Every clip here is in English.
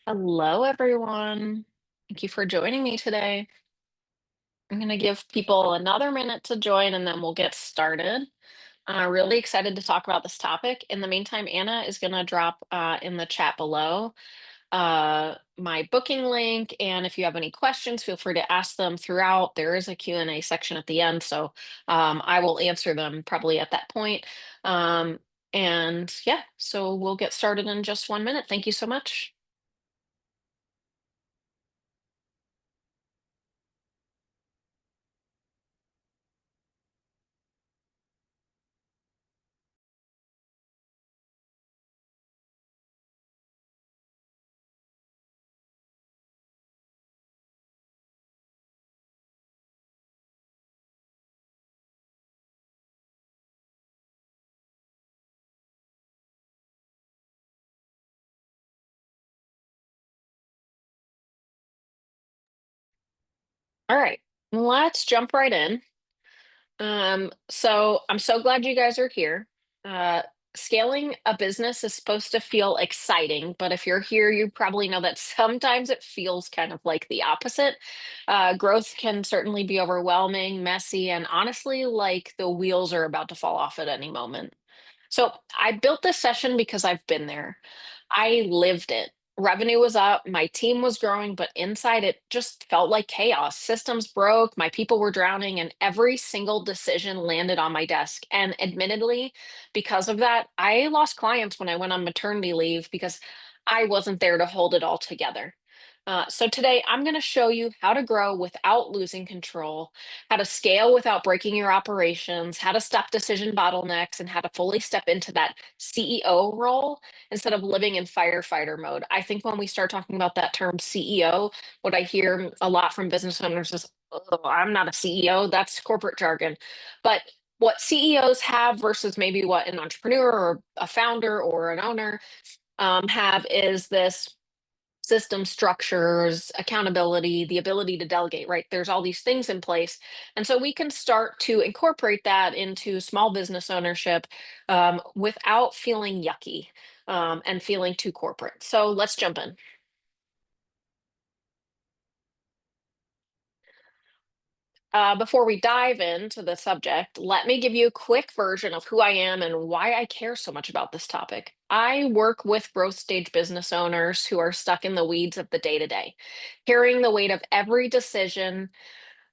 Hello, everyone. Thank you for joining me today. I'm going to give people another minute to join and then we'll get started. Really excited to talk about this topic. In the meantime, Anna is going to drop in the chat below my booking link. And if you have any questions, feel free to ask them throughout. There is a Q&A section at the end, so I will answer them probably at that point. Um, and yeah, so we'll get started in just 1 minute. Thank you so much. All right, let's jump right in. So I'm so glad you guys are here. Uh, Scaling a business is supposed to feel exciting, but if you're here, you probably know that sometimes it feels kind of like the opposite. Growth can certainly be overwhelming, messy, and honestly, like the wheels are about to fall off at any moment. So I built this session because I've been there. I lived it. Revenue was up, my team was growing, but inside it just felt like chaos. Systems broke, my people were drowning, and every single decision landed on my desk. And admittedly, because of that, I lost clients when I went on maternity leave because I wasn't there to hold it all together. So today I'm going to show you how to grow without losing control, how to scale without breaking your operations, how to stop decision bottlenecks, and how to fully step into that CEO role instead of living in firefighter mode. I think when we start talking about that term CEO, what I hear a lot from business owners is, oh, I'm not a CEO, that's corporate jargon. But what CEOs have versus maybe what an entrepreneur or a founder or an owner have is this system structures, accountability, the ability to delegate, right? There's all these things in place. And so we can start to incorporate that into small business ownership without feeling yucky and feeling too corporate. So let's jump in. Before we dive into the subject, let me give you a quick version of who I am and why I care so much about this topic. I work with growth stage business owners who are stuck in the weeds of the day to day, carrying the weight of every decision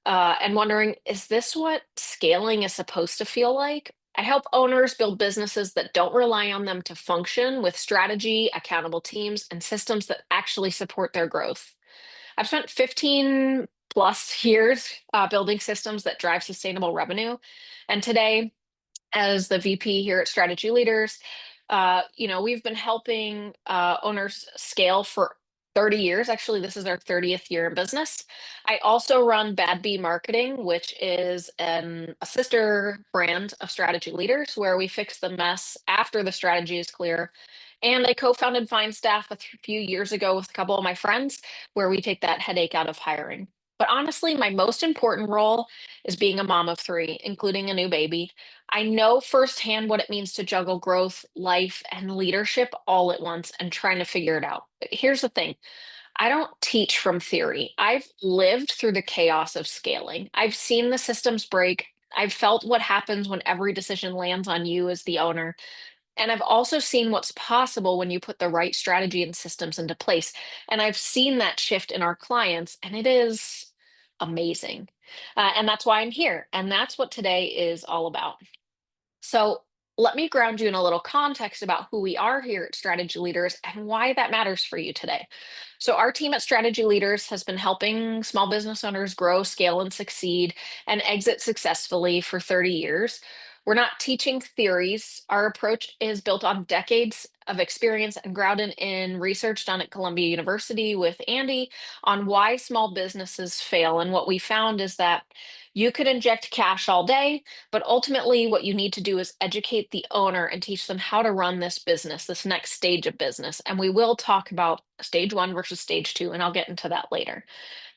and wondering, is this what scaling is supposed to feel like? I help owners build businesses that don't rely on them to function with strategy, accountable teams, and systems that actually support their growth. I've spent 15 plus years building systems that drive sustainable revenue. And today, as the VP here at Strategy Leaders, we've been helping owners scale for 30 years. Actually, this is our 30th year in business. I also run Bad Bee Marketing, which is a sister brand of Strategy Leaders, where we fix the mess after the strategy is clear. And I co-founded Find Staff few years ago with a couple of my friends, where we take that headache out of hiring. But honestly, my most important role is being a mom of three, including a new baby. I know firsthand what it means to juggle growth, life, and leadership all at once and trying to figure it out. Here's the thing. I don't teach from theory. I've lived through the chaos of scaling. I've seen the systems break. I've felt what happens when every decision lands on you as the owner. And I've also seen what's possible when you put the right strategy and systems into place. And I've seen that shift in our clients, and it is amazing. And that's why I'm here. And that's what today is all about. So let me ground you in a little context about who we are here at Strategy Leaders and why that matters for you today. So, our team at Strategy Leaders has been helping small business owners grow, scale, and succeed and exit successfully for 30 years. We're not teaching theories. Our approach is built on decades of experience and grounded in research done at Columbia University with Andy on why small businesses fail. And what we found is that you could inject cash all day, but ultimately, what you need to do is educate the owner and teach them how to run this business, this next stage of business. And we will talk about stage one versus stage two, and I'll get into that later.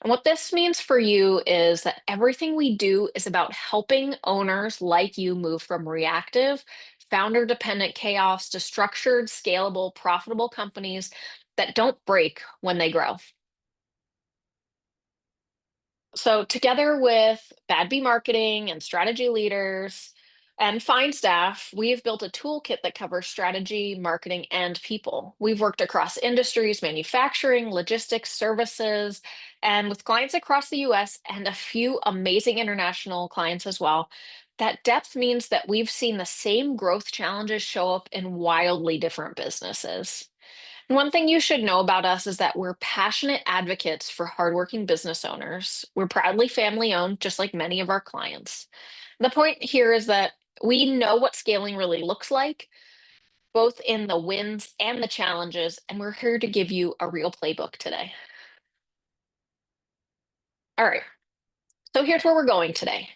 And what this means for you is that everything we do is about helping owners like you move from reactive, founder dependent chaos to structured, scalable, profitable companies that don't break when they grow. So, together with Bad Bee Marketing and strategy leaders and Find staff, we've built a toolkit that covers strategy, marketing, and people. We've worked across industries, manufacturing, logistics, services, and with clients across the US and a few amazing international clients as well. That depth means that we've seen the same growth challenges show up in wildly different businesses. One thing you should know about us is that we're passionate advocates for hardworking business owners. We're proudly family owned, just like many of our clients. The point here is that we know what scaling really looks like, both in the wins and the challenges, and we're here to give you a real playbook today. All right. So here's where we're going today.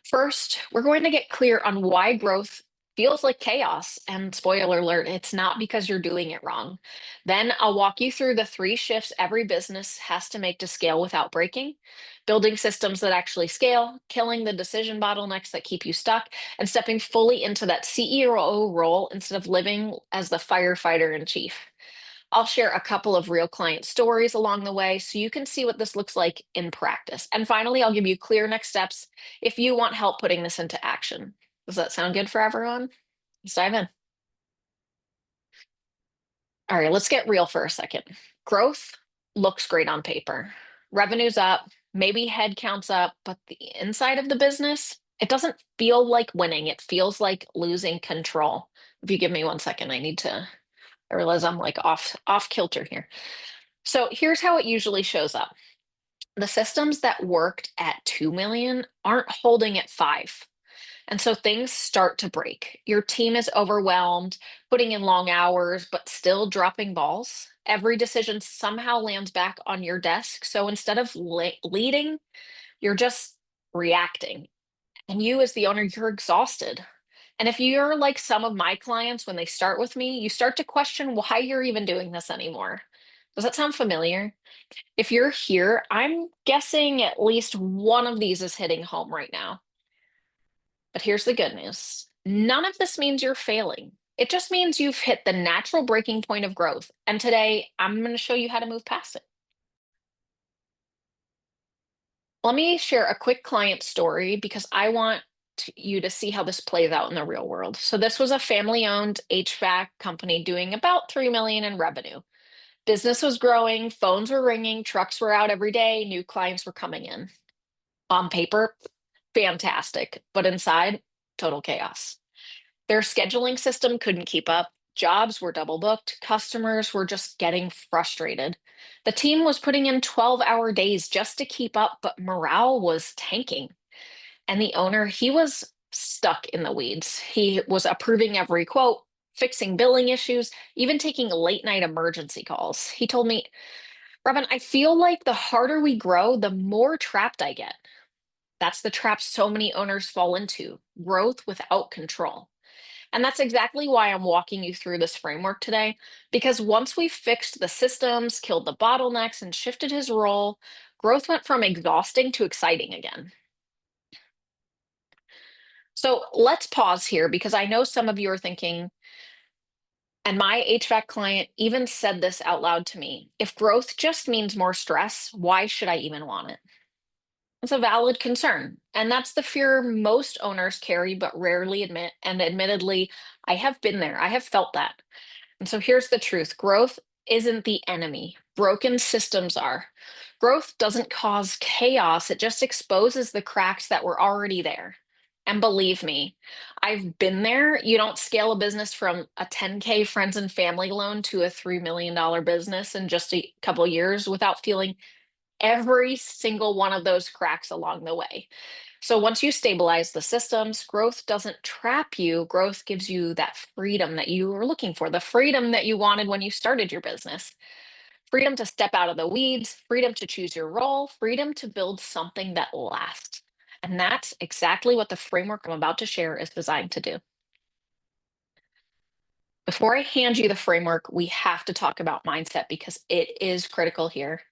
First, we're going to get clear on why growth feels like chaos. And spoiler alert, it's not because you're doing it wrong. Then I'll walk you through the three shifts every business has to make to scale without breaking, building systems that actually scale, killing the decision bottlenecks that keep you stuck, and stepping fully into that CEO role instead of living as the firefighter in chief. I'll share a couple of real client stories along the way so you can see what this looks like in practice. And finally, I'll give you clear next steps if you want help putting this into action. Does that sound good for everyone? Let's dive in. All right, let's get real for a second. Growth looks great on paper. Revenue's up, maybe head count's up, but the inside of the business, it doesn't feel like winning. It feels like losing control. If you give me 1 second, I realize I'm like off kilter here. So here's how it usually shows up. The systems that worked at 2 million aren't holding at 5. And so things start to break. Your team is overwhelmed, putting in long hours, but still dropping balls. Every decision somehow lands back on your desk. So instead of leading, you're just reacting. And you, as the owner, you're exhausted. And if you're like some of my clients, when they start with me, you start to question why you're even doing this anymore. Does that sound familiar? If you're here, I'm guessing at least one of these is hitting home right now. But here's the good news. None of this means you're failing. It just means you've hit the natural breaking point of growth. And today, I'm going to show you how to move past it. Let me share a quick client story because I want you to see how this plays out in the real world. So this was a family-owned HVAC company doing about 3 million in revenue. Business was growing, phones were ringing, trucks were out every day, new clients were coming in. On paper, fantastic, but inside, total chaos. Their scheduling system couldn't keep up. Jobs were double booked. Customers were just getting frustrated. The team was putting in 12-hour days just to keep up, but morale was tanking. And the owner, he was stuck in the weeds. He was approving every quote, fixing billing issues, even taking late night emergency calls. He told me, Robyn, I feel like the harder we grow, the more trapped I get. That's the trap so many owners fall into, growth without control. And that's exactly why I'm walking you through this framework today, because once we fixed the systems, killed the bottlenecks, and shifted his role, growth went from exhausting to exciting again. So let's pause here because I know some of you are thinking, and my HVAC client even said this out loud to me, if growth just means more stress, why should I even want it? It's a valid concern. And that's the fear most owners carry, but rarely admit. And admittedly, I have been there, I have felt that. And so here's the truth growth isn't the enemy, broken systems are. Growth doesn't cause chaos, it just exposes the cracks that were already there. And believe me, I've been there. You don't scale a business from a 10K friends and family loan to a $3 million business in just a couple of years without feeling every single one of those cracks along the way. So once you stabilize the systems, growth doesn't trap you. Growth gives you that freedom that you were looking for, the freedom that you wanted when you started your business. Freedom to step out of the weeds, freedom to choose your role, freedom to build something that lasts. And that's exactly what the framework I'm about to share is designed to do. Before I hand you the framework, we have to talk about mindset because it is critical here.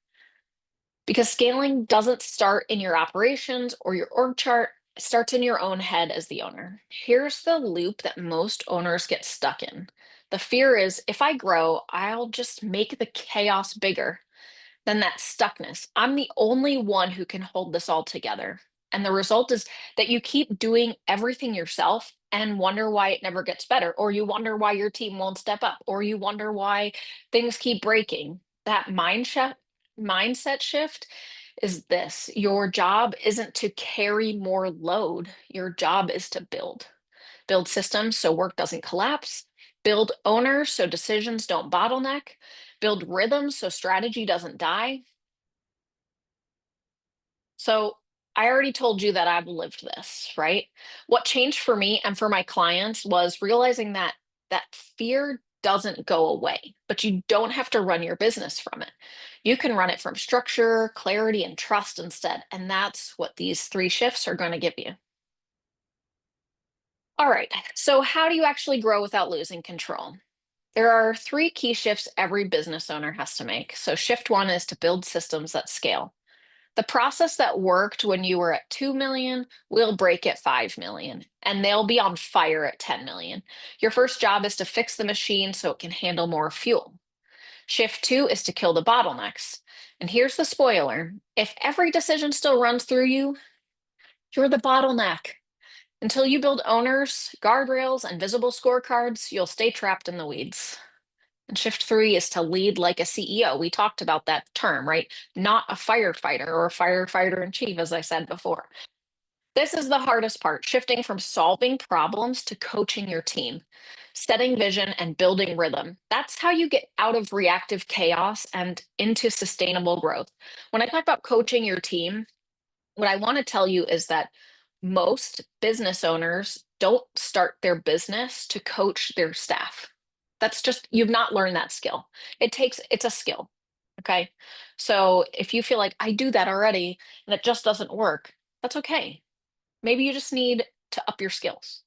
Because scaling doesn't start in your operations or your org chart. It starts in your own head as the owner. Here's the loop that most owners get stuck in. The fear is if I grow, I'll just make the chaos bigger. Then that stuckness. I'm the only one who can hold this all together. And the result is that you keep doing everything yourself and wonder why it never gets better, or you wonder why your team won't step up, or you wonder why things keep breaking. That mindset shift is this. Your job isn't to carry more load. Your job is to build systems so work doesn't collapse, build owners so decisions don't bottleneck, build rhythms so strategy doesn't die. So I already told you that I've lived this, right? What changed for me and for my clients was realizing that that fear doesn't go away, but you don't have to run your business from it. You can run it from structure, clarity, and trust instead. And that's what these three shifts are going to give you. All right. So, how do you actually grow without losing control? There are three key shifts every business owner has to make. So, shift one is to build systems that scale. The process that worked when you were at 2 million will break at 5 million, and they'll be on fire at 10 million. Your first job is to fix the machine so it can handle more fuel. Shift two is to kill the bottlenecks. And here's the spoiler: if every decision still runs through you, you're the bottleneck. Until you build owners, guardrails, and visible scorecards, you'll stay trapped in the weeds. And shift three is to lead like a CEO. We talked about that term, right? Not a firefighter or a firefighter in chief, as I said before. This is the hardest part, shifting from solving problems to coaching your team, setting vision and building rhythm. That's how you get out of reactive chaos and into sustainable growth. When I talk about coaching your team, what I want to tell you is that most business owners don't start their business to coach their staff. That's just, you've not learned that skill. It's a skill. Okay. So if you feel like I do that already and it just doesn't work, that's okay. Maybe you just need to up your skills.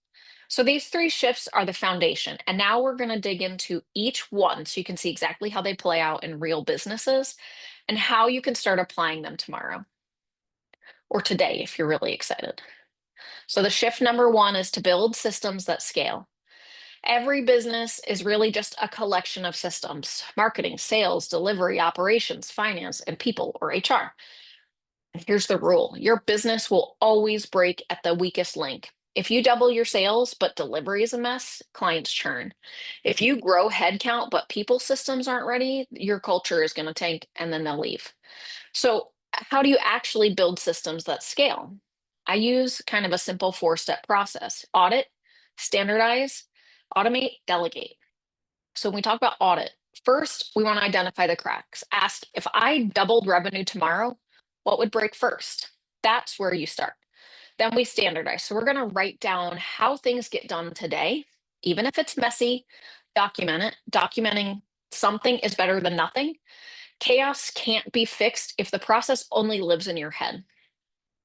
So these three shifts are the foundation. And now we're going to dig into each one so you can see exactly how they play out in real businesses and how you can start applying them tomorrow or today if you're really excited. So the shift number one is to build systems that scale. Every business is really just a collection of systems: marketing, sales, delivery, operations, finance, and people or HR. And here's the rule: your business will always break at the weakest link. If you double your sales, but delivery is a mess, clients churn. If you grow headcount, but people systems aren't ready, your culture is going to tank and then they'll leave. So, how do you actually build systems that scale? I use kind of a simple four-step process: audit, standardize, automate, delegate. So, when we talk about audit, first, we want to identify the cracks. Ask, if I doubled revenue tomorrow, what would break first? That's where you start. Then we standardize. So, we're going to write down how things get done today, even if it's messy, document it. Documenting something is better than nothing. Chaos can't be fixed if the process only lives in your head.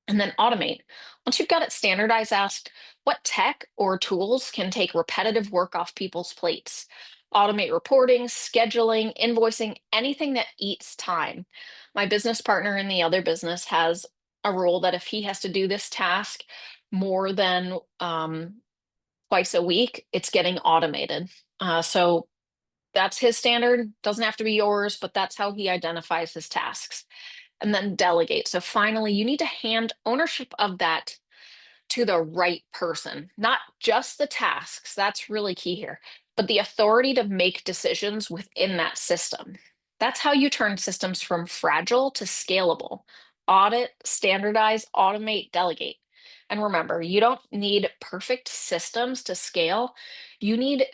And then automate. Once you've got it standardized, ask what tech or tools can take repetitive work off people's plates. Automate reporting, scheduling, invoicing, anything that eats time. My business partner in the other business has a rule that if he has to do this task more than twice a week, it's getting automated. So that's his standard. Doesn't have to be yours, but that's how he identifies his tasks. And then delegate. So finally, you need to hand ownership of that to the right person, not just the tasks. That's really key here, but the authority to make decisions within that system. That's how you turn systems from fragile to scalable. Audit, standardize, automate, delegate. And remember, you don't need perfect systems to scale. You need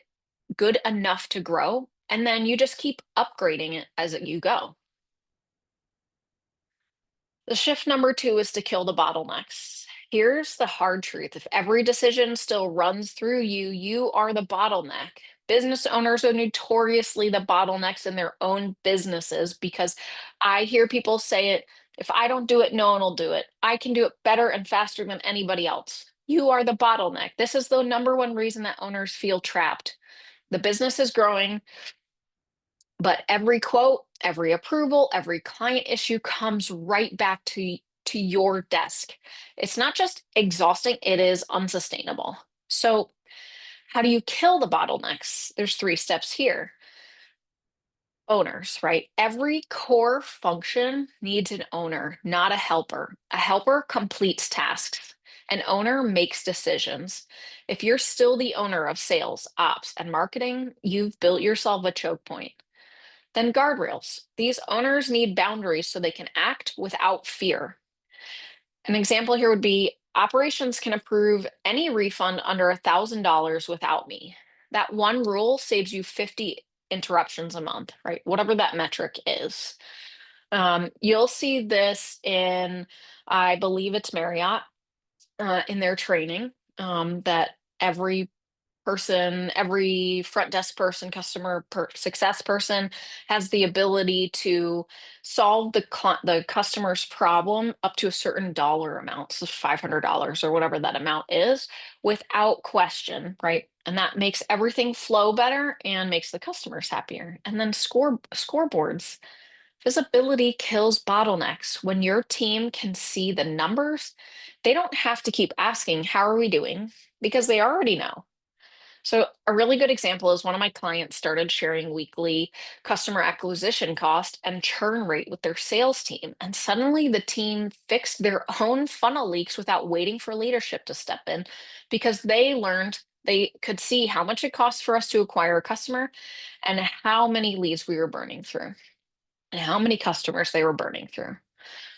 good enough to grow, and then you just keep upgrading it as you go. The shift number two is to kill the bottlenecks. Here's the hard truth: if every decision still runs through you, you are the bottleneck. Business owners are notoriously the bottlenecks in their own businesses because I hear people say it: if I don't do it, no one will do it. I can do it better and faster than anybody else. You are the bottleneck. This is the number one reason that owners feel trapped. The business is growing, but every quote, every approval, every client issue comes right back to to your desk. It's not just exhausting, it is unsustainable. So, how do you kill the bottlenecks? There's three steps here. Owners, right? Every core function needs an owner, not a helper. A helper completes tasks. An owner makes decisions. If you're still the owner of sales, ops, and marketing, you've built yourself a choke point. Then guardrails. These owners need boundaries so they can act without fear. An example here would be operations can approve any refund under $1,000 without me. That one rule saves you 50 interruptions a month, right? Whatever that metric is. You'll see this in, I believe it's Marriott, in their training, that every every front desk person, success person has the ability to solve the customer's problem up to a certain dollar amount, so $500 or whatever that amount is, without question, right? And that makes everything flow better and makes the customers happier. And then scoreboards. Visibility kills bottlenecks. When your team can see the numbers, they don't have to keep asking, "How are we doing?" because they already know. So, a really good example is one of my clients started sharing weekly customer acquisition cost and churn rate with their sales team. And suddenly the team fixed their own funnel leaks without waiting for leadership to step in because they learned they could see how much it costs for us to acquire a customer and how many leads we were burning through and how many customers they were burning through.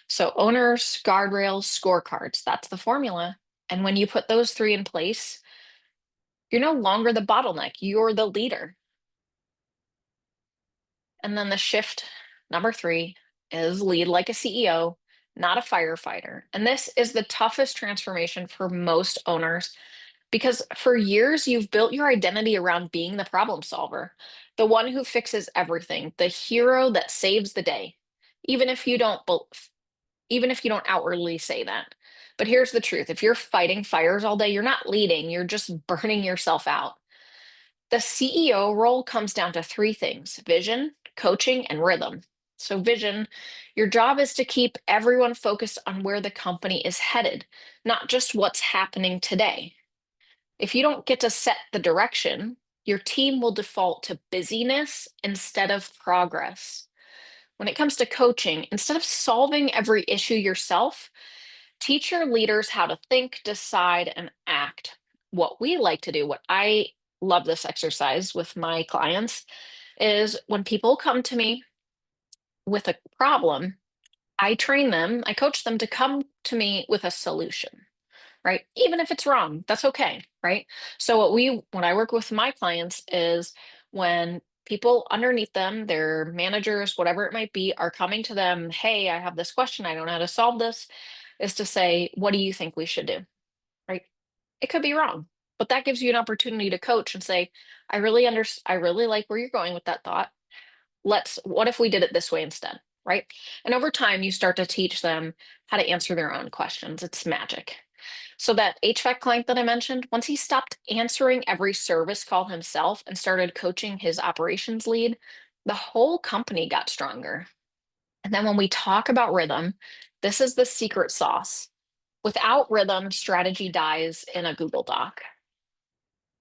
So, owners, guardrails, scorecards, that's the formula. And when you put those three in place, you're no longer the bottleneck, you're the leader. And then the shift number three is lead like a CEO, not a firefighter. And this is the toughest transformation for most owners because for years you've built your identity around being the problem solver, the one who fixes everything, the hero that saves the day, even if you don't even if you don't outwardly say that. But here's the truth. If you're fighting fires all day, you're not leading, you're just burning yourself out. The CEO role comes down to three things: vision, coaching, and rhythm. So, vision, your job is to keep everyone focused on where the company is headed, not just what's happening today. If you don't get to set the direction, your team will default to busyness instead of progress. When it comes to coaching, instead of solving every issue yourself, teach your leaders how to think, decide, and act. What we like to do, what I love this exercise with my clients, is when people come to me with a problem, I train them, I coach them to come to me with a solution, right? Even if it's wrong, that's okay, right? So when I work with my clients is when people underneath them, their managers, whatever it might be, are coming to them, "Hey, I have this question, I don't know how to solve this," is to say, "What do you think we should do?" Right? It could be wrong, but that gives you an opportunity to coach and say, I really like where you're going with that thought. What if we did it this way instead?" Right? And over time, you start to teach them how to answer their own questions. It's magic. So that HVAC client that I mentioned, once he stopped answering every service call himself and started coaching his operations lead, the whole company got stronger. And then when we talk about rhythm, this is the secret sauce. Without rhythm, strategy dies in a Google Doc.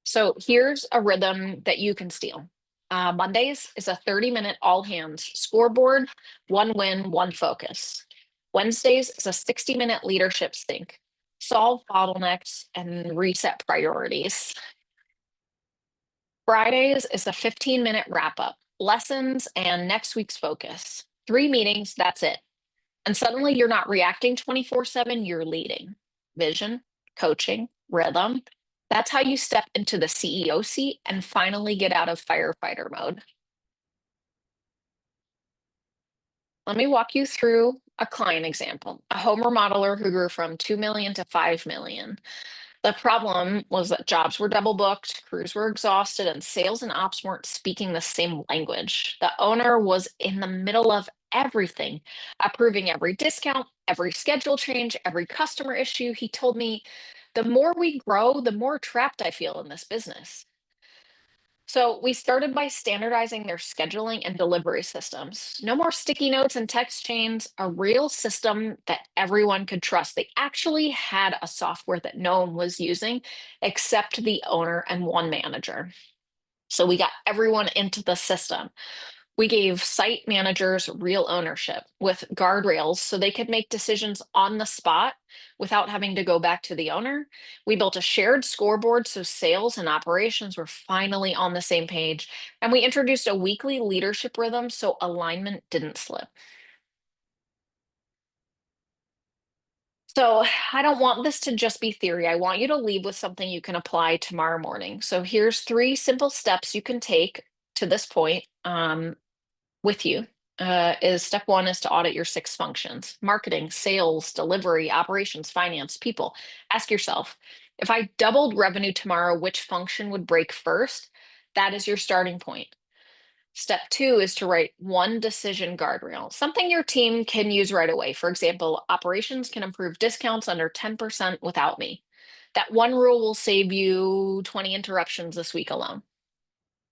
So here's a rhythm that you can steal. Mondays is a 30-minute all hands scoreboard, one win, one focus. Wednesdays is a 60-minute leadership sync, solve bottlenecks and reset priorities. Fridays is a 15-minute wrap up, lessons and next week's focus. Three meetings, that's it. And suddenly you're not reacting 24/7, you're leading. Vision, coaching, rhythm. That's how you step into the CEO seat and finally get out of firefighter mode. Let me walk you through a client example, a home remodeler who grew from 2 million to 5 million. The problem was that jobs were double booked, crews were exhausted, and sales and ops weren't speaking the same language. The owner was in the middle of everything, approving every discount, every schedule change, every customer issue. He told me, "The more we grow, the more trapped I feel in this business." So we started by standardizing their scheduling and delivery systems. No more sticky notes and text chains, a real system that everyone could trust. They actually had a software that no one was using except the owner and one manager. So we got everyone into the system. We gave site managers real ownership with guardrails so they could make decisions on the spot without having to go back to the owner. We built a shared scoreboard so sales and operations were finally on the same page. And we introduced a weekly leadership rhythm so alignment didn't slip. So I don't want this to just be theory. I want you to leave with something you can apply tomorrow morning. So here's three simple steps you can take to this point. With you is step one is to audit your six functions: marketing, sales, delivery, operations, finance, people. Ask yourself, if I doubled revenue tomorrow, which function would break first? That is your starting point. Step two is to write one decision guardrail, something your team can use right away. For example, operations can improve discounts under 10% without me. That one rule will save you 20 interruptions this week alone.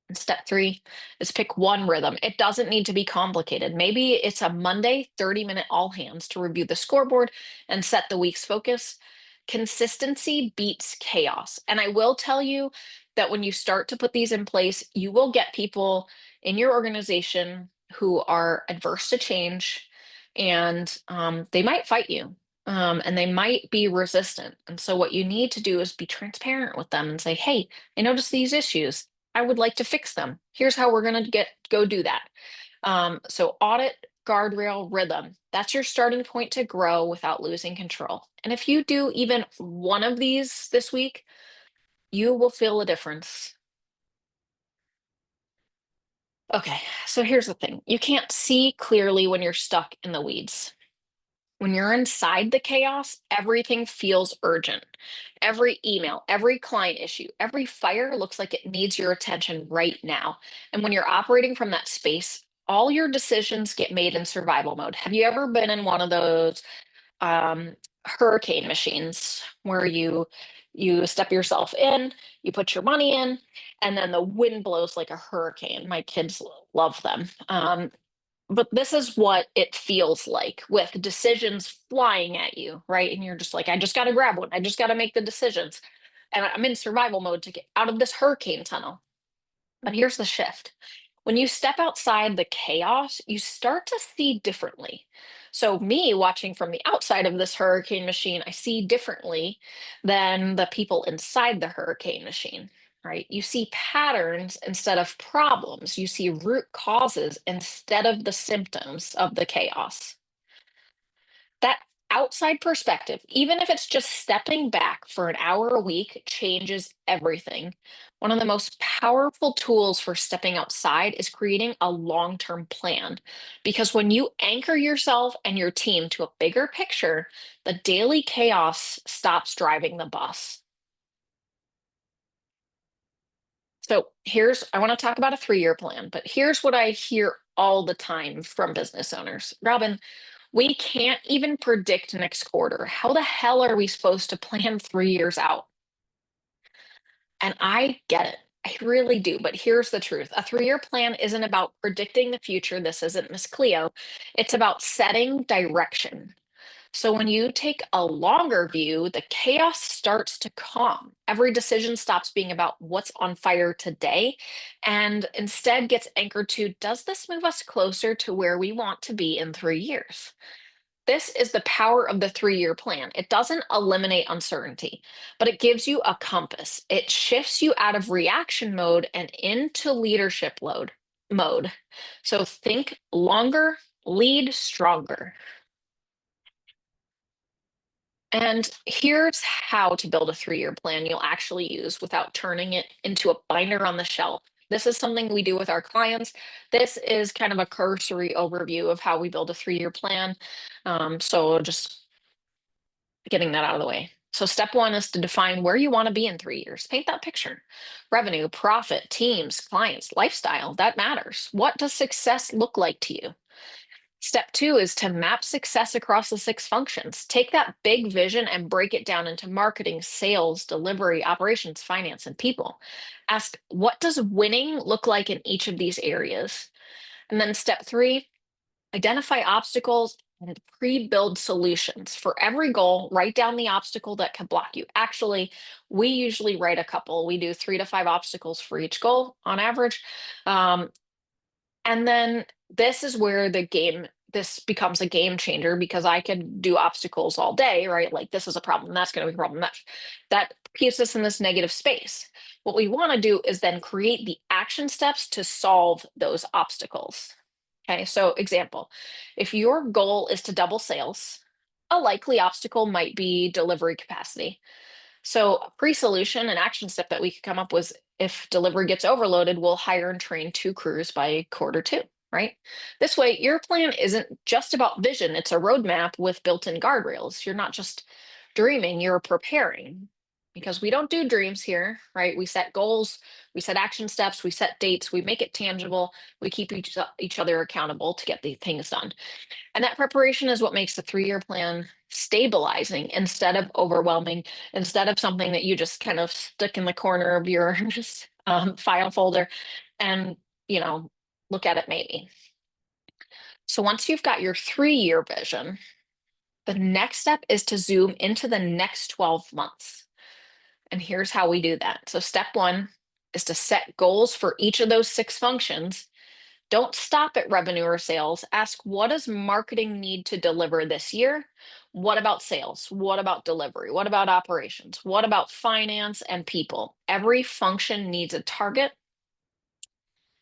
And step three is pick one rhythm. It doesn't need to be complicated. Maybe it's a Monday 30-minute all hands to review the scoreboard and set the week's focus. Consistency beats chaos. And I will tell you that when you start to put these in place, you will get people in your organization who are adverse to change, and they might fight you. And they might be resistant. And so, what you need to do is be transparent with them and say, hey, I noticed these issues. I would like to fix them. Here's how we're going to go do that. So audit, guardrail, rhythm. That's your starting point to grow without losing control. And if you do even one of these this week, you will feel a difference. Okay, so here's the thing. You can't see clearly when you're stuck in the weeds. When you're inside the chaos, everything feels urgent. Every email, every client issue, every fire looks like it needs your attention right now. And when you're operating from that space, all your decisions get made in survival mode. Have you ever been in one of those um, hurricane machines where you step yourself in, you put your money in, and then the wind blows like a hurricane? My kids love them. But this is what it feels like with decisions flying at you, right? And you're just like, I just got to grab one. I just got to make the decisions. And I'm in survival mode to get out of this hurricane tunnel. But here's the shift. When you step outside the chaos, you start to see differently. So, me watching from the outside of this hurricane machine, I see differently than the people inside the hurricane machine, right? You see patterns instead of problems. You see root causes instead of the symptoms of the chaos. That outside perspective, even if it's just stepping back for an hour a week, changes everything. One of the most powerful tools for stepping outside is creating a long term plan. Because when you anchor yourself and your team to a bigger picture, the daily chaos stops driving the bus. So I want to talk about a 3-year plan, but here's what I hear all the time from business owners. Robyn, we can't even predict next quarter. How the hell are we supposed to plan 3 years out? And I get it. I really do. But here's the truth: a 3-year plan isn't about predicting the future. This isn't Miss Cleo. It's about setting direction. So when you take a longer view, the chaos starts to calm. Every decision stops being about what's on fire today and instead gets anchored to, does this move us closer to where we want to be in 3 years? This is the power of the 3-year plan. It doesn't eliminate uncertainty, but it gives you a compass. It shifts you out of reaction mode and into mode. So think longer, lead stronger. And here's how to build a 3-year plan you'll actually use without turning it into a binder on the shelf. This is something we do with our clients. This is kind of a cursory overview of how we build a 3-year plan. So just getting that out of the way. So step one is to define where you want to be in 3 years. Paint that picture. Revenue, profit, teams, clients, lifestyle, that matters. What does success look like to you? Step two is to map success across the six functions. Take that big vision and break it down into marketing, sales, delivery, operations, finance, and people. Ask, what does winning look like in each of these areas? And then step three, identify obstacles and pre-build solutions. For every goal, write down the obstacle that could block you. Actually, we usually write a couple. We do 3 to 5 obstacles for each goal on average. Um, and then this is where this becomes a game changer because I could do obstacles all day, right? Like this is a problem, that's going to be a problem. That keeps us in this negative space. What we want to do is then create the action steps to solve those obstacles. Okay, so example, if your goal is to double sales, a likely obstacle might be delivery capacity. So a pre-solution, an action step that we could come up with if delivery gets overloaded, we'll hire and train 2 crews by quarter 2, right? This way, your plan isn't just about vision, it's a roadmap with built-in guardrails. You're not just dreaming, you're preparing. Because we don't do dreams here, right? We set goals, we set action steps, we set dates, we make it tangible, we keep each other accountable to get the things done. And that preparation is what makes the 3-year plan stabilizing instead of overwhelming, instead of something that you just kind of stick in the corner of your file folder and, you know, look at it maybe. So once you've got your 3-year vision, the next step is to zoom into the next 12 months. And here's how we do that. So step one is to set goals for each of those 6 functions. Don't stop at revenue or sales. Ask, what does marketing need to deliver this year? What about sales? What about delivery? What about operations? What about finance and people? Every function needs a target.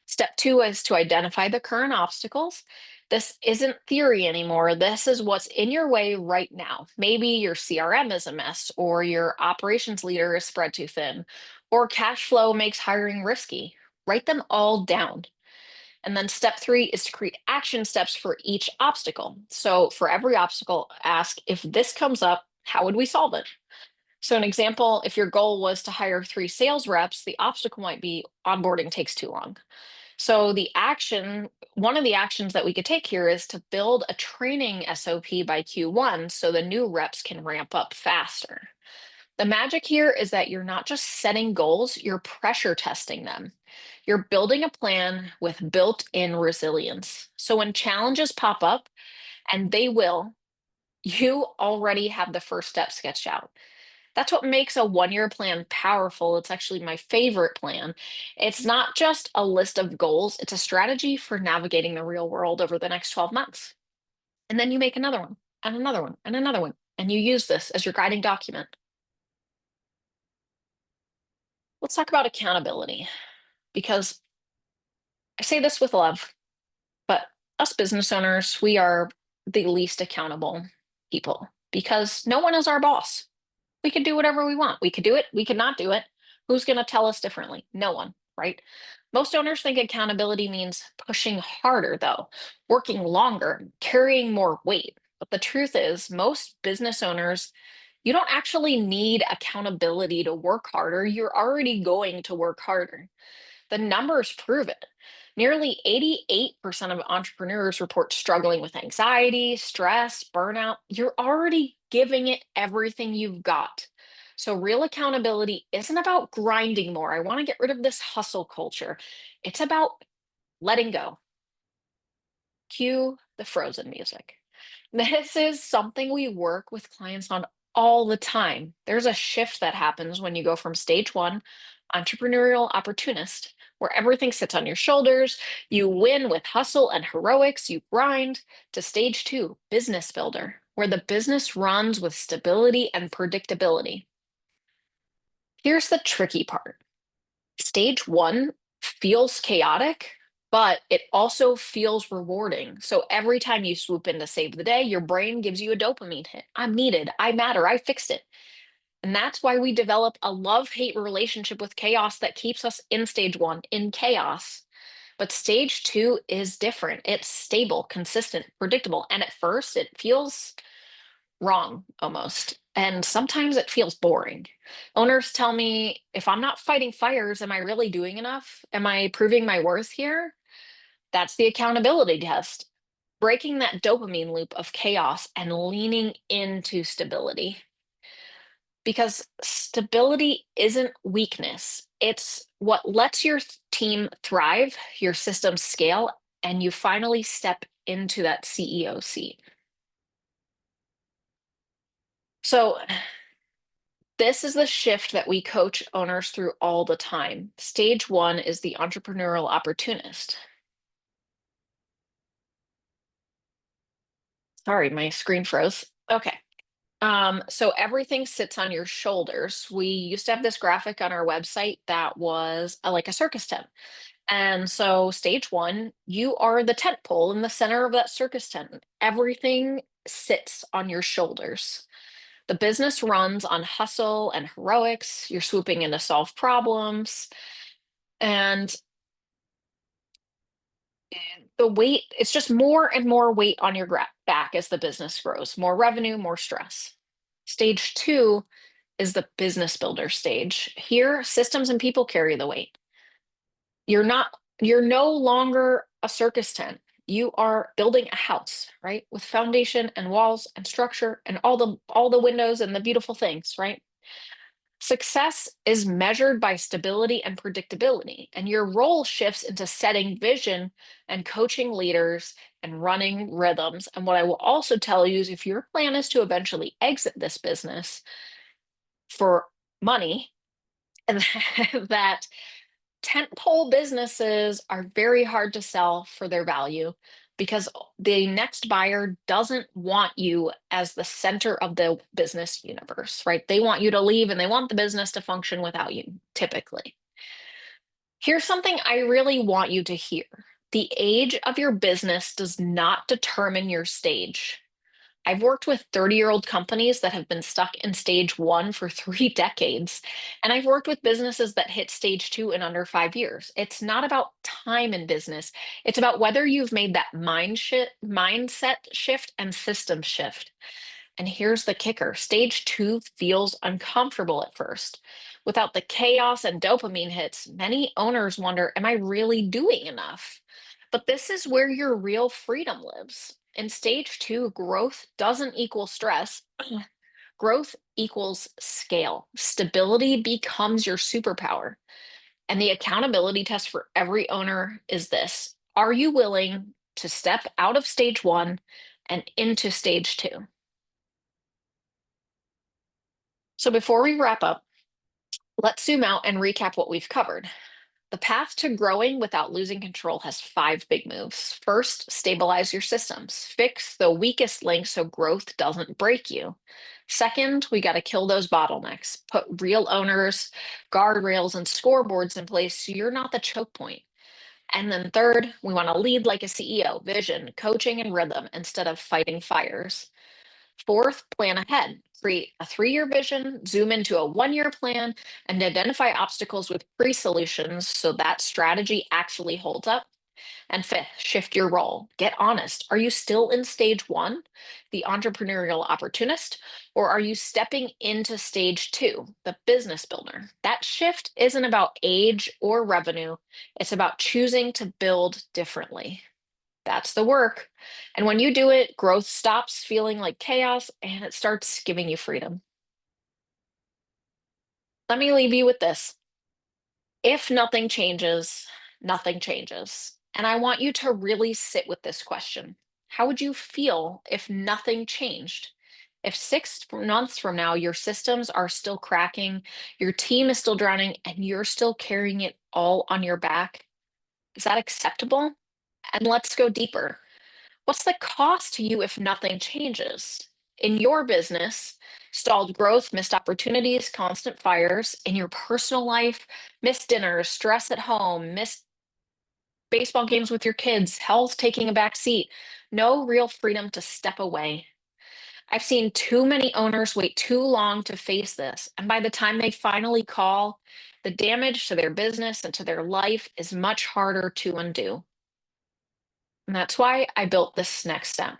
Step two is to identify the current obstacles. This isn't theory anymore. This is what's in your way right now. Maybe your CRM is a mess, or your operations leader is spread too thin, or cash flow makes hiring risky. Write them all down. And then step three is to create action steps for each obstacle. So for every obstacle, ask, if this comes up, how would we solve it? So an example, if your goal was to hire 3 sales reps, the obstacle might be onboarding takes too long. So one of the actions that we could take here is to build a training SOP by Q1 so the new reps can ramp up faster. The magic here is that you're not just setting goals, you're pressure testing them. You're building a plan with built-in resilience. So when challenges pop up, and they will, you already have the first step sketched out. That's what makes a 1-year plan powerful. It's actually my favorite plan. It's not just a list of goals, it's a strategy for navigating the real world over the next 12 months. And then you make another one, and another one, and another one, and you use this as your guiding document. Let's talk about accountability, because I say this with love, but us business owners, we are the least accountable people because no one is our boss. We can do whatever we want. We could do it, we could not do it. Who's going to tell us differently? No one, right? Most owners think accountability means pushing harder, though, working longer, carrying more weight. But the truth is, most business owners, you don't actually need accountability to work harder. You're already going to work harder. The numbers prove it. Nearly 88% of entrepreneurs report struggling with anxiety, stress, burnout. You're already giving it everything you've got. So, real accountability isn't about grinding more. I want to get rid of this hustle culture. It's about letting go. Cue the Frozen music. This is something we work with clients on all the time. There's a shift that happens when you go from stage one, entrepreneurial opportunist, where everything sits on your shoulders, you win with hustle and heroics, you grind, to stage two, business builder, where the business runs with stability and predictability. Here's the tricky part. Stage one feels chaotic, but it also feels rewarding. So every time you swoop in to save the day, your brain gives you a dopamine hit. I'm needed. I matter. I fixed it. And that's why we develop a love-hate relationship with chaos that keeps us in stage one, in chaos. But stage two is different. It's stable, consistent, predictable. And at first, it feels wrong almost. And sometimes it feels boring. Owners tell me, if I'm not fighting fires, am I really doing enough? Am I proving my worth here? That's the accountability test. breaking that dopamine loop of chaos and leaning into stability. Because stability isn't weakness, it's what lets your team thrive, your system scale, and you finally step into that CEO seat. So, this is the shift that we coach owners through all the time. Stage one is the entrepreneurial opportunist. Sorry, my screen froze. Okay. So everything sits on your shoulders. We used to have this graphic on our website that was like a circus tent. And so stage one, you are the tent pole in the center of that circus tent. Everything sits on your shoulders. The business runs on hustle and heroics. You're swooping in to solve problems. And the weight, it's just more and more weight on your back as the business grows. More revenue, more stress. Stage two is the business builder stage. Here, systems and people carry the weight. You're not, you're no longer a circus tent. You are building a house, right? With foundation and walls and structure and all the windows and the beautiful things, right? Success is measured by stability and predictability, and your role shifts into setting vision and coaching leaders and running rhythms. And what I will also tell you is if your plan is to eventually exit this business for money, and that tentpole businesses are very hard to sell for their value because the next buyer doesn't want you as the center of the business universe, right? They want you to leave and they want the business to function without you, typically. Here's something I really want you to hear. The age of your business does not determine your stage. I've worked with 30-year-old companies that have been stuck in stage one for 3 decades. And I've worked with businesses that hit stage two in under 5 years. It's not about time in business. It's about whether you've made that mindset shift and system shift. And here's the kicker. Stage two feels uncomfortable at first. Without the chaos and dopamine hits, many owners wonder, am I really doing enough? But this is where your real freedom lives. In stage two, growth doesn't equal stress. Growth equals scale. Stability becomes your superpower. And the accountability test for every owner is this. Are you willing to step out of stage one and into stage two? So before we wrap up, let's zoom out and recap what we've covered. The path to growing without losing control has 5 big moves. First, stabilize your systems. Fix the weakest link so growth doesn't break you. Second, we got to kill those bottlenecks. Put real owners, guardrails, and scoreboards in place so you're not the choke point. And then third, we want to lead like a CEO, vision, coaching, and rhythm instead of fighting fires. Fourth, plan ahead. Create a 3-year vision, zoom into a 1-year plan, and identify obstacles with pre solutions so that strategy actually holds up. And fifth, shift your role. Get honest. Are you still in stage one, the entrepreneurial opportunist, or are you stepping into stage two, the business builder? That shift isn't about age or revenue, it's about choosing to build differently. That's the work. And when you do it, growth stops feeling like chaos and it starts giving you freedom. Let me leave you with this. If nothing changes, nothing changes. And I want you to really sit with this question. How would you feel if nothing changed? If 6 months from now, your systems are still cracking, your team is still drowning, and you're still carrying it all on your back, is that acceptable? And let's go deeper. What's the cost to you if nothing changes? In your business, stalled growth, missed opportunities, constant fires. In your personal life, missed dinners, stress at home, missed baseball games with your kids, health taking a back seat. No real freedom to step away. I've seen too many owners wait too long to face this. And by the time they finally call, the damage to their business and to their life is much harder to undo. And that's why I built this next step.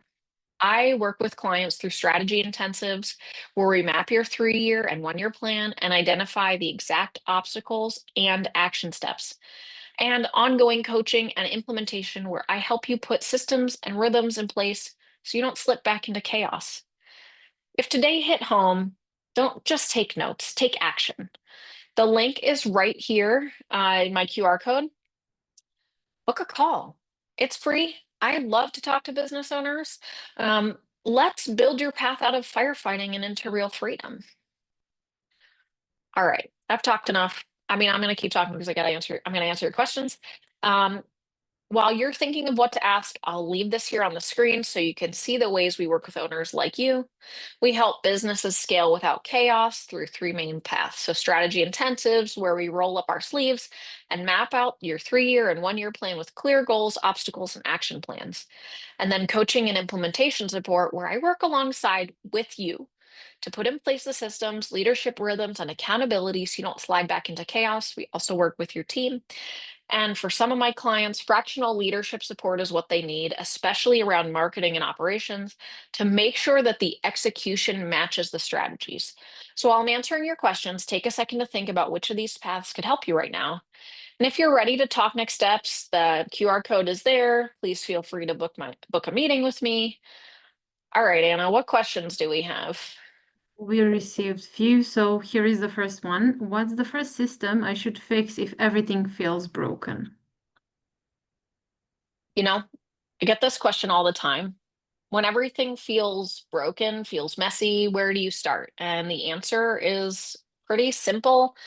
I work with clients through strategy intensives where we map your 3-year and 1-year plan and identify the exact obstacles and action steps. and ongoing coaching and implementation where I help you put systems and rhythms in place so you don't slip back into chaos. If today hit home, don't just take notes, take action. The link is right here in my QR code. Book a call. It's free. I love to talk to business owners. Let's build your path out of firefighting and into real freedom. All right, I've talked enough. I mean, I'm going to keep talking because I'm going to answer your questions. Um, While you're thinking of what to ask, I'll leave this here on the screen so you can see the ways we work with owners like you. We help businesses scale without chaos through three main paths. So, strategy intensives, where we roll up our sleeves and map out your 3-year and 1-year plan with clear goals, obstacles, and action plans. And then coaching and implementation support, where I work alongside with you to put in place the systems, leadership rhythms, and accountability so you don't slide back into chaos. We also work with your team. And for some of my clients, fractional leadership support is what they need, especially around marketing and operations, to make sure that the execution matches the strategies. So while I'm answering your questions, take a second to think about which of these paths could help you right now. And if you're ready to talk next steps, the QR code is there. Please feel free to book a meeting with me. All right, Anna, what questions do we have? We received few, so here is the first one. What's the first system I should fix if everything feels broken? You know, I get this question all the time. When everything feels broken, feels messy, where do you start? And the answer is pretty simple.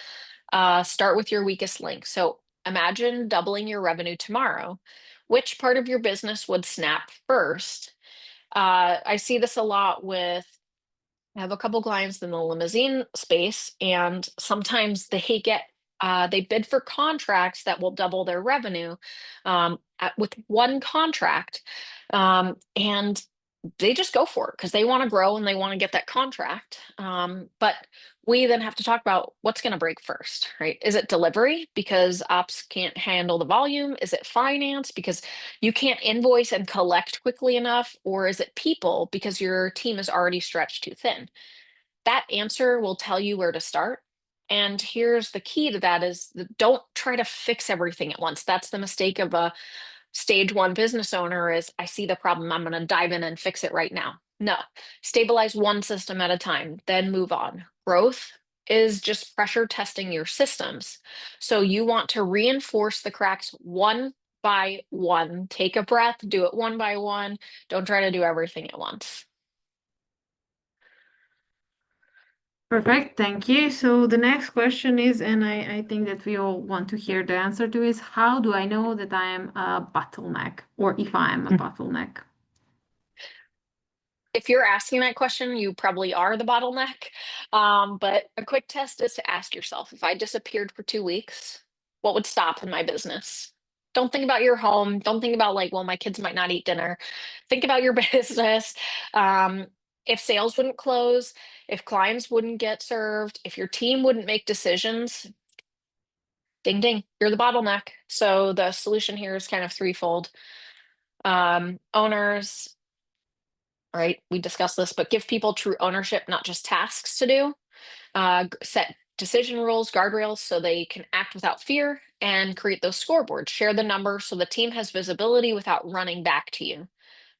Start with your weakest link. So imagine doubling your revenue tomorrow. Which part of your business would snap first? I see this a lot with I have a couple clients in the limousine space, and sometimes they bid for contracts that will double their revenue with one contract, and they just go for it because they want to grow and they want to get that contract. But we then have to talk about what's going to break first, right? Is it delivery because ops can't handle the volume? Is it finance because you can't invoice and collect quickly enough? Or is it people because your team is already stretched too thin? That answer will tell you where to start. And here's the key to that is don't try to fix everything at once. That's the mistake of a stage one business owner is I see the problem, I'm going to dive in and fix it right now. No, stabilize one system at a time, then move on. Growth is just pressure testing your systems. So you want to reinforce the cracks one by one. Take a breath, do it one by one. Don't try to do everything at once. Perfect, thank you. So the next question is, and I think that we all want to hear the answer to is, how do I know that I am a bottleneck or if I am a bottleneck? If you're asking that question, you probably are the bottleneck. But a quick test is to ask yourself, if I disappeared for 2 weeks, what would stop in my business? Don't think about your home. Don't think about like, well, my kids might not eat dinner. Think about your business. Um, if sales wouldn't close, if clients wouldn't get served, if your team wouldn't make decisions, ding, ding, you're the bottleneck. So the solution here is kind of threefold. Owners, right? We discussed this, but give people true ownership, not just tasks to do. Set decision rules, guardrails, so they can act without fear and create those scoreboards. Share the numbers so the team has visibility without running back to you.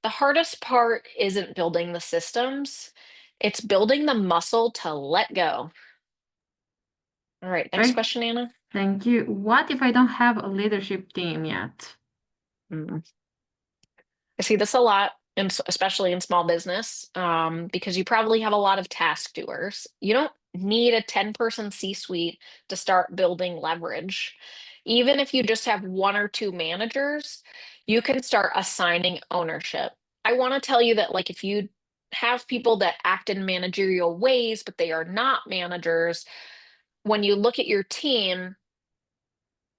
The hardest part isn't building the systems, it's building the muscle to let go. All right, next Right? question, Anna. Thank you. What if I don't have a leadership team yet? Mm. I see this a lot, especially in small business, because you probably have a lot of task doers. You don't need a 10-person C-suite to start building leverage. Even if you just have one or two managers, you can start assigning ownership. I want to tell you that, like, if you have people that act in managerial ways, but they are not managers, when you look at your team,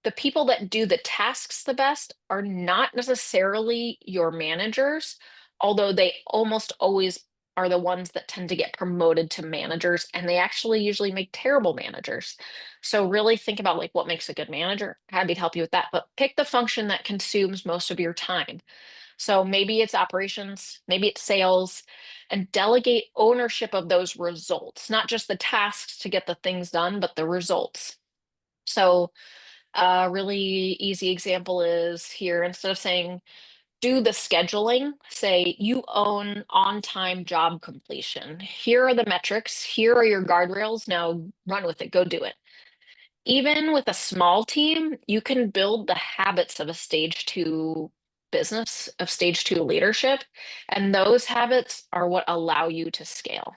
the people that do the tasks the best are not necessarily your managers, although they almost always are the ones that tend to get promoted to managers, and they actually usually make terrible managers. So really think about like what makes a good manager. Happy to help you with that, but pick the function that consumes most of your time. So maybe it's operations, maybe it's sales, and delegate ownership of those results, not just the tasks to get the things done, but the results. So A really easy example is here, instead of saying do the scheduling, say you own on-time job completion. Here are the metrics, here are your guardrails. Now run with it, go do it. Even with a small team, you can build the habits of a stage two business, of stage two leadership, and those habits are what allow you to scale.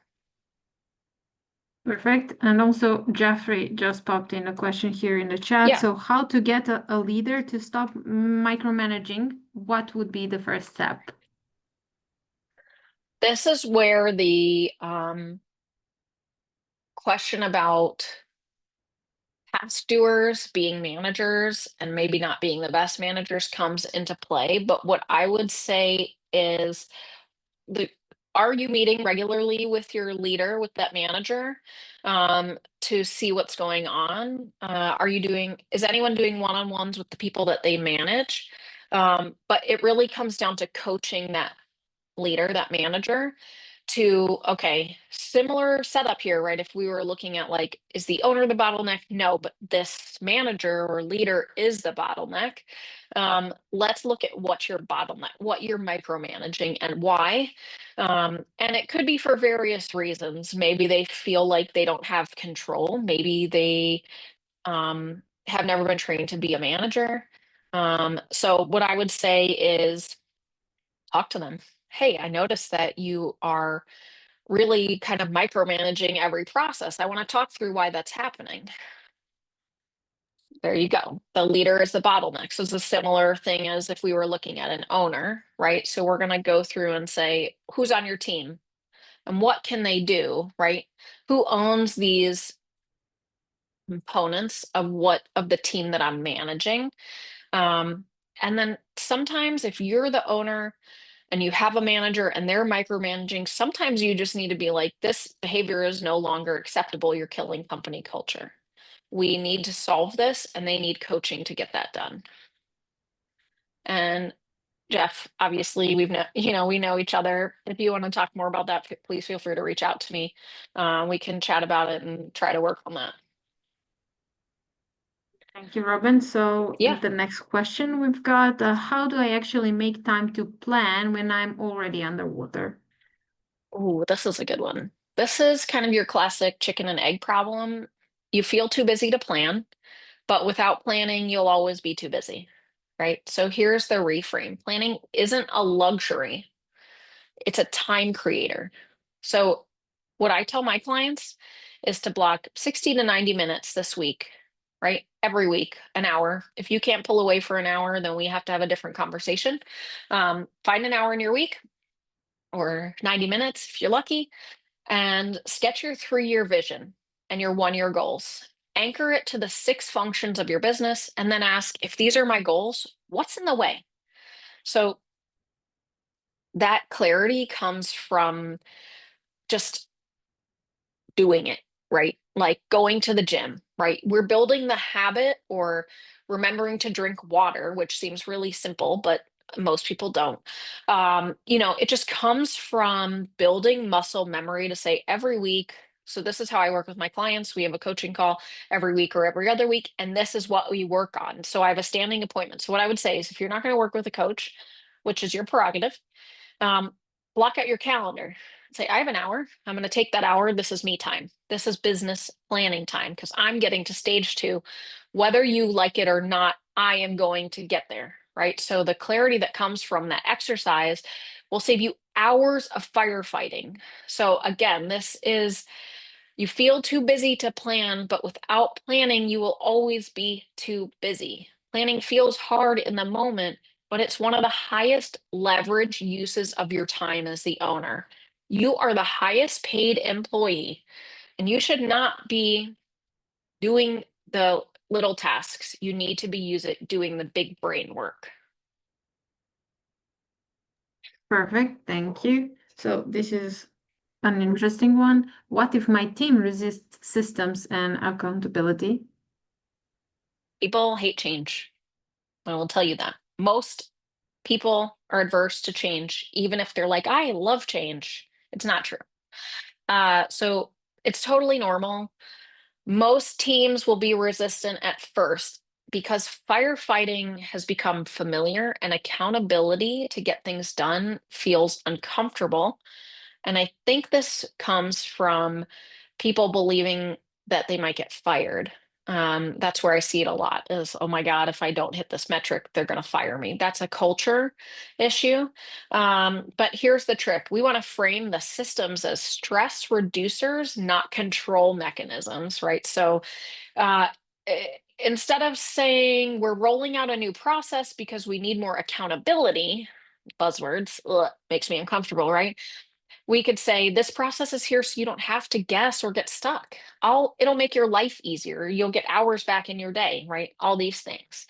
Perfect. And also, Jeffrey just popped in a question here in the chat. Yeah, So, how to get a leader to stop micromanaging? What would be the first step? this is where the question about task doers being managers and maybe not being the best managers comes into play. But what I would say is the are you meeting regularly with your leader, with that manager, to see what's going on? Is anyone doing one-on-ones with the people that they manage? But it really comes down to coaching that leader, that manager, to, okay, similar setup here, right? If we were looking at like, is the owner the bottleneck? No, but this manager or leader is the bottleneck. Let's look at what your bottleneck, what you're micromanaging and why. And it could be for various reasons. Maybe they feel like they don't have control. Maybe they have never been trained to be a manager. So what I would say is talk to them. Hey, I noticed that you are really kind of micromanaging every process. I want to talk through why that's happening. There you go. The leader is the bottleneck. So it's a similar thing as if we were looking at an owner, right? So we're going to go through and say, who's on your team and what can they do, right? Who owns these components of the team that I'm managing? Um, and then sometimes if you're the owner, and you have a manager and they're micromanaging, sometimes you just need to be like, this behavior is no longer acceptable. You're killing company culture. We need to solve this, and they need coaching to get that done. And Jeff, obviously, we know each other. If you want to talk more about that, please feel free to reach out to me. We can chat about it and try to work on that. Thank you, Robin. So, Yeah. the next question we've got, how do I actually make time to plan when I'm already underwater? Oh, this is a good one. This is kind of your classic chicken and egg problem. You feel too busy to plan. But without planning, you'll always be too busy, right? So here's the reframe. Planning isn't a luxury, it's a time creator. So what I tell my clients is to block 60 to 90 minutes this week, right? Every week, an hour. If you can't pull away for an hour, then we have to have a different conversation. Find an hour in your week or 90 minutes if you're lucky, and sketch your 3-year vision and your 1-year goals. Anchor it to the 6 functions of your business, and then ask, if these are my goals, what's in the way? So that clarity comes from just doing it, right? Like going to the gym, right? We're building the habit, or remembering to drink water, which seems really simple, but most people don't. It just comes from building muscle memory to say every week. So this is how I work with my clients. We have a coaching call every week or every other week, and this is what we work on. So I have a standing appointment. So what I would say is, if you're not going to work with a coach, which is your prerogative, um, block out your calendar. Say, I have an hour. I'm going to take that hour. This is me time. This is business planning time, because I'm getting to stage two. Whether you like it or not, I am going to get there, right? So the clarity that comes from that exercise will save you hours of firefighting. So again, this is, you feel too busy to plan, but without planning, you will always be too busy. Planning feels hard in the moment, but it's one of the highest leverage uses of your time as the owner. You are the highest paid employee, and you should not be doing the little tasks. You need to be doing the big brain work. Perfect. Thank you. So, this is an interesting one. What if my team resists systems and accountability? People hate change. I will tell you that. Most people are adverse to change, even if they're like, I love change. It's not true. So it's totally normal. Most teams will be resistant at first. because firefighting has become familiar and accountability to get things done feels uncomfortable. And I think this comes from people believing that they might get fired. That's where I see it a lot is, oh my God, if I don't hit this metric, they're going to fire me. That's a culture issue. But here's the trick. We want to frame the systems as stress reducers, not control mechanisms, right? So uh, instead of saying we're rolling out a new process because we need more accountability, buzzwords, ugh, makes me uncomfortable, right? We could say this process is here so you don't have to guess or get stuck. It'll make your life easier. You'll get hours back in your day, right? All these things.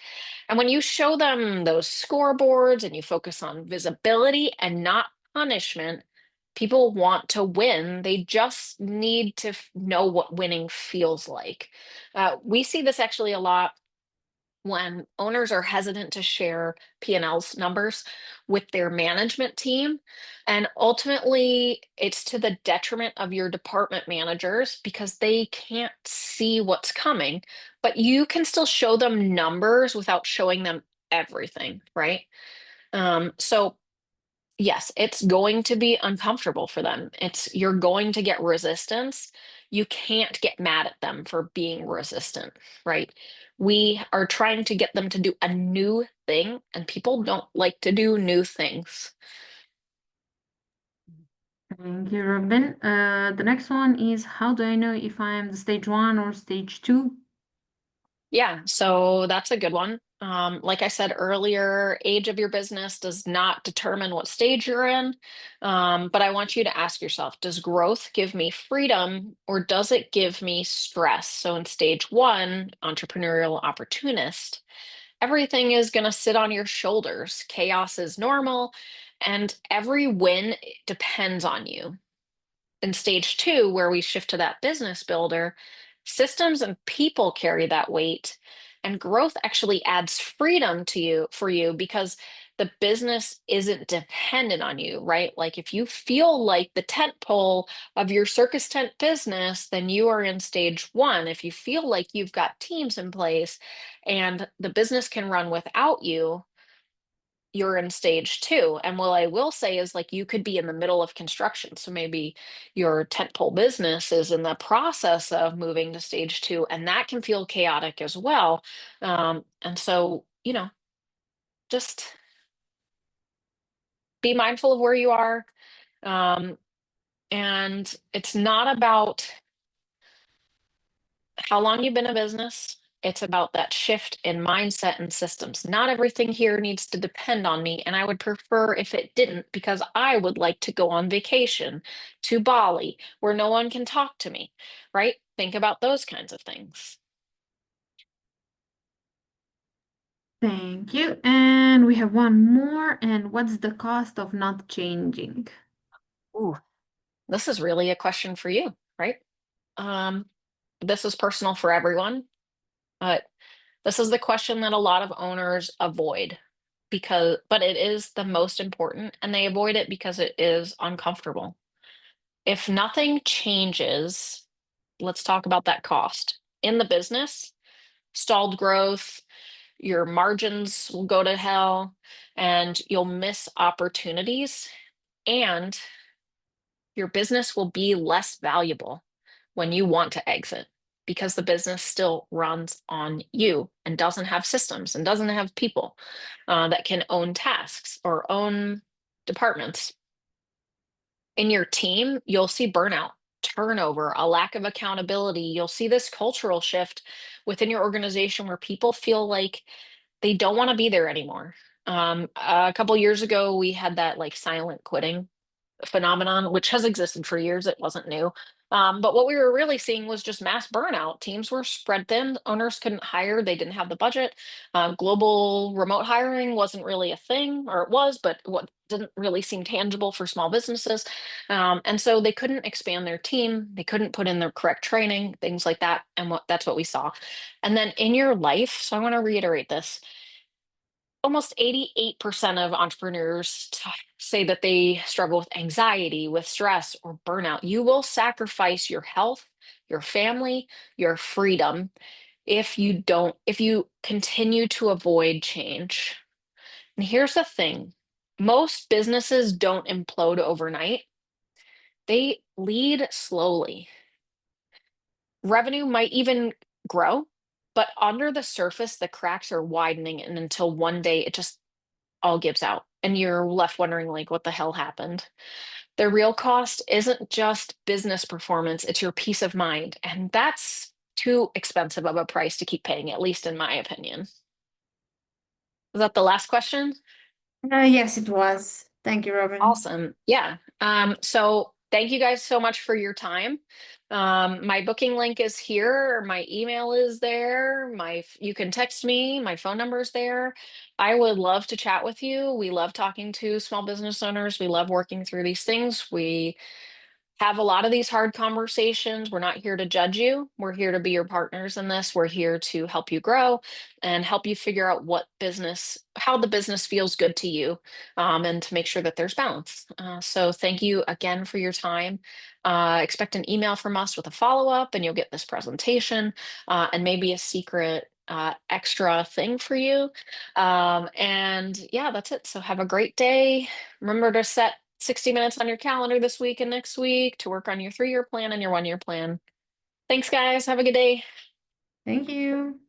And when you show them those scoreboards and you focus on visibility and not punishment, people want to win. They just need to know what winning feels like. We see this actually a lot when owners are hesitant to share P&L's numbers with their management team. And ultimately, it's to the detriment of your department managers because they can't see what's coming, but you can still show them numbers without showing them everything, right? So yes, it's going to be uncomfortable for them. You're going to get resistance. You can't get mad at them for being resistant, right? We are trying to get them to do a new thing, and people don't like to do new things. Thank you, Robin. The next one is how do I know if I am the stage one or stage two? Yeah, so that's a good one. Like I said earlier, age of your business does not determine what stage you're in. But I want you to ask yourself, does growth give me freedom or does it give me stress? So in stage one, entrepreneurial opportunist, everything is going to sit on your shoulders. Chaos is normal, and every win depends on you. In stage two, where we shift to that business builder, systems and people carry that weight, and growth actually adds freedom to you for you because the business isn't dependent on you, right? Like if you feel like the tent pole of your circus tent business, then you are in stage one. If you feel like you've got teams in place and the business can run without you, you're in stage two. And what I will say is like you could be in the middle of construction. So maybe your tentpole business is in the process of moving to stage two, and that can feel chaotic as well. And so, just be mindful of where you are. Um, and it's not about how long you've been a business. It's about that shift in mindset and systems. Not everything here needs to depend on me. And I would prefer if it didn't, because I would like to go on vacation to Bali where no one can talk to me, right? Think about those kinds of things. Thank you. And we have one more. And what's the cost of not changing? Ooh, this is really a question for you, right? Um, this is personal for everyone, but this is the question that a lot of owners avoid but it is the most important, and they avoid it because it is uncomfortable. If nothing changes, let's talk about that cost. In the business, stalled growth, your margins will go to hell, and you'll miss opportunities, and your business will be less valuable when you want to exit because the business still runs on you and doesn't have systems and doesn't have people that can own tasks or own departments. In your team, you'll see burnout, turnover, a lack of accountability. You'll see this cultural shift within your organization where people feel like they don't want to be there anymore. A couple years ago, we had that like silent quitting phenomenon, which has existed for years. It wasn't new. But what we were really seeing was just mass burnout. Teams were spread thin. Owners couldn't hire. They didn't have the budget. Global remote hiring wasn't really a thing, or it was, but what didn't really seem tangible for small businesses. And so they couldn't expand their team. They couldn't put in the correct training, things like that. And that's what we saw. And then in your life, so I want to reiterate this, almost 88% of entrepreneurs say that they struggle with anxiety, with stress, or burnout. You will sacrifice your health, your family, your freedom if you continue to avoid change. And here's the thing, most businesses don't implode overnight, they lead slowly. Revenue might even grow, but under the surface, the cracks are widening, and until one day it just all gives out. And you're left wondering, like, what the hell happened? The real cost isn't just business performance, it's your peace of mind. And that's too expensive of a price to keep paying, at least in my opinion. Is that the last question? Yes, it was. Thank you, Robyn. Awesome. Yeah. So thank you guys so much for your time. My booking link is here. My email is there. You can text me. My phone number is there. I would love to chat with you. We love talking to small business owners. We love working through these things. We have a lot of these hard conversations. We're not here to judge you. We're here to be your partners in this. We're here to help you grow and help you figure out how the business feels good to you, and to make sure that there's balance. So thank you again for your time. Expect an email from us with a follow-up, and you'll get this presentation, and maybe a secret extra thing for you. And yeah, that's it. So have a great day. Remember to set 60 minutes on your calendar this week and next week to work on your 3-year plan and your 1-year plan. Thanks, guys. Have a good day. Thank you.